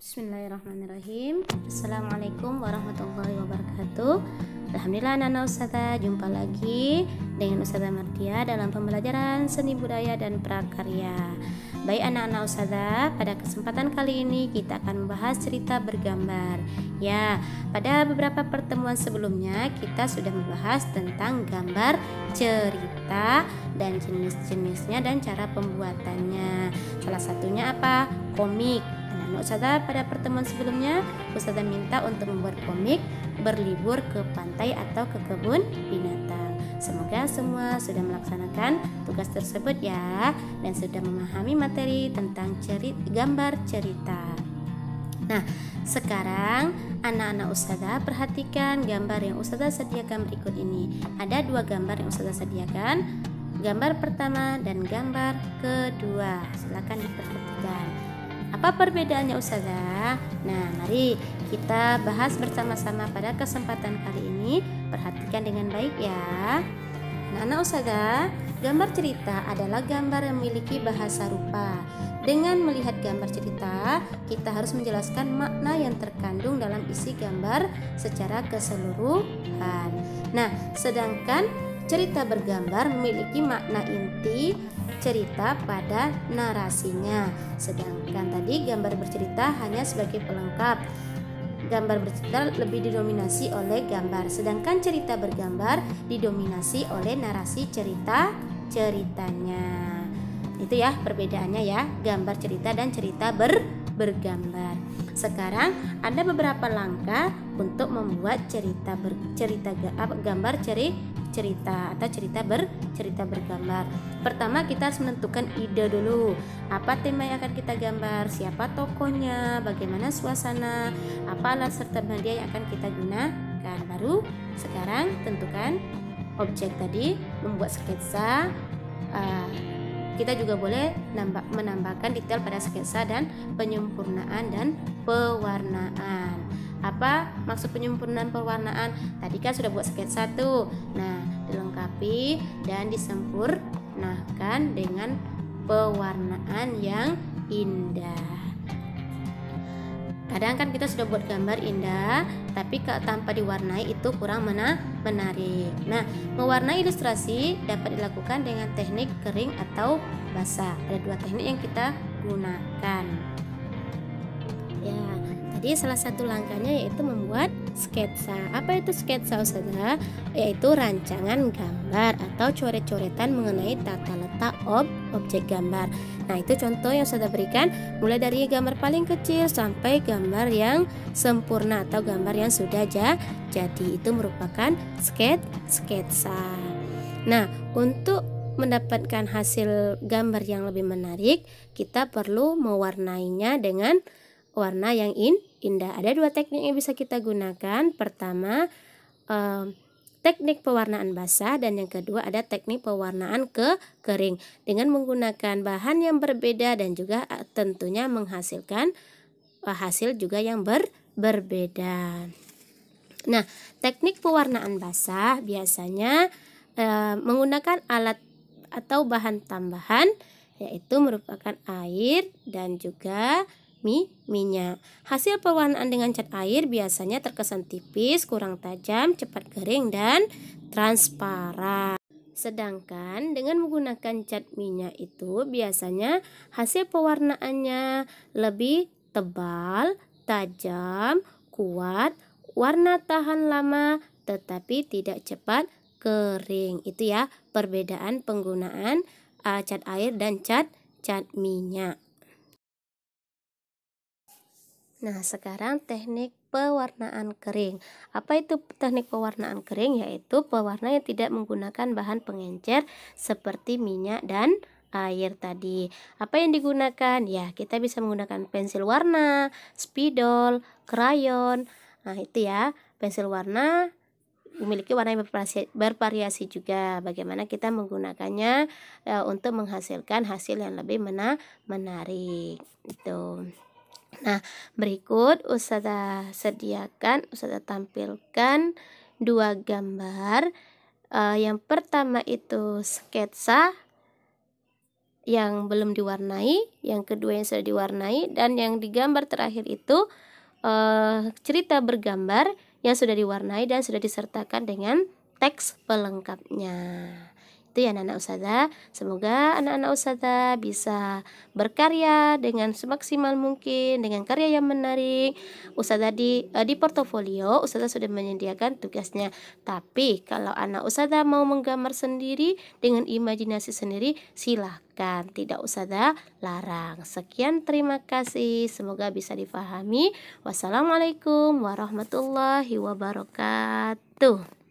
Bismillahirrahmanirrahim. Assalamualaikum warahmatullahi wabarakatuh. Alhamdulillah anak-anak Ustazah, jumpa lagi dengan Ustazah Mardia dalam pembelajaran seni budaya dan prakarya. Baik anak-anak Ustazah, pada kesempatan kali ini kita akan membahas cerita bergambar. Ya, pada beberapa pertemuan sebelumnya kita sudah membahas tentang gambar cerita dan jenis-jenisnya dan cara pembuatannya. Salah satunya apa? Komik. Ustazah pada pertemuan sebelumnya Ustazah minta untuk membuat komik berlibur ke pantai atau ke kebun binatang. Semoga semua sudah melaksanakan tugas tersebut ya, dan sudah memahami materi tentang gambar cerita. Nah, sekarang anak-anak Ustazah perhatikan gambar yang Ustazah sediakan berikut ini. Ada dua gambar yang Ustazah sediakan, gambar pertama dan gambar kedua. Silakan diperhatikan. Apa perbedaannya Ustazah? Nah, mari kita bahas bersama-sama pada kesempatan kali ini. Perhatikan dengan baik ya. Nah, anak Ustazah, gambar cerita adalah gambar yang memiliki bahasa rupa. Dengan melihat gambar cerita, kita harus menjelaskan makna yang terkandung dalam isi gambar secara keseluruhan. Nah, sedangkan cerita bergambar memiliki makna inti cerita pada narasinya. Sedangkan tadi gambar bercerita hanya sebagai pelengkap. Gambar bercerita lebih didominasi oleh gambar, sedangkan cerita bergambar didominasi oleh narasi ceritanya. Itu ya perbedaannya ya, gambar cerita dan cerita bergambar. Sekarang ada beberapa langkah untuk membuat gambar cerita atau cerita bergambar. Pertama, kita harus menentukan ide dulu. Apa tema yang akan kita gambar, siapa tokohnya, bagaimana suasana, apa alat serta media yang akan kita gunakan. Baru sekarang tentukan objek tadi, membuat sketsa. Kita juga boleh menambahkan detail pada sketsa dan penyempurnaan dan pewarnaan. Apa maksud penyempurnaan pewarnaan? Tadi kan sudah buat sketsa tuh. Nah, dilengkapi dan disempurnakan dengan pewarnaan yang indah. Kadang kan kita sudah buat gambar indah, tapi tanpa diwarnai itu kurang menarik. Nah, mewarnai ilustrasi dapat dilakukan dengan teknik kering atau basah. Ada dua teknik yang kita gunakan. Ya, tadi salah satu langkahnya yaitu membuat sketsa. Apa itu sketsa Ustazah? Yaitu rancangan gambar atau coret-coretan mengenai tata letak objek gambar. Nah, itu contoh yang Ustazah berikan, mulai dari gambar paling kecil sampai gambar yang sempurna atau gambar yang sudah jadi. Itu merupakan sketsa. Nah, untuk mendapatkan hasil gambar yang lebih menarik, kita perlu mewarnainya dengan warna yang indah. Ada dua teknik yang bisa kita gunakan. Pertama, teknik pewarnaan basah, dan yang kedua ada teknik pewarnaan kering dengan menggunakan bahan yang berbeda dan juga tentunya menghasilkan hasil juga yang berbeda. Nah, teknik pewarnaan basah biasanya menggunakan alat atau bahan tambahan, yaitu merupakan air dan juga minyak. Hasil pewarnaan dengan cat air biasanya terkesan tipis, kurang tajam, cepat kering, dan transparan. Sedangkan dengan menggunakan cat minyak itu biasanya hasil pewarnaannya lebih tebal, tajam, kuat, warna tahan lama, tetapi tidak cepat kering. Itu ya perbedaan penggunaan cat air dan cat minyak. Nah, sekarang teknik pewarnaan kering. Apa itu teknik pewarnaan kering? Yaitu pewarna yang tidak menggunakan bahan pengencer seperti minyak dan air tadi. Apa yang digunakan? Ya, kita bisa menggunakan pensil warna, spidol, krayon. Nah, itu ya, pensil warna memiliki warna yang bervariasi juga. Bagaimana kita menggunakannya untuk menghasilkan hasil yang lebih menarik. Itu. Nah, berikut Ustazah tampilkan dua gambar. Yang pertama itu sketsa yang belum diwarnai, yang kedua yang sudah diwarnai, dan yang digambar terakhir itu cerita bergambar yang sudah diwarnai dan sudah disertakan dengan teks pelengkapnya. Itu ya anak-anak ustazah. Semoga anak-anak ustazah bisa berkarya dengan semaksimal mungkin dengan karya yang menarik. Ustazah di portofolio ustazah sudah menyediakan tugasnya. Tapi kalau anak ustazah mau menggambar sendiri dengan imajinasi sendiri, silahkan, tidak ustazah larang. Sekian, terima kasih. Semoga bisa difahami. Wassalamualaikum warahmatullahi wabarakatuh.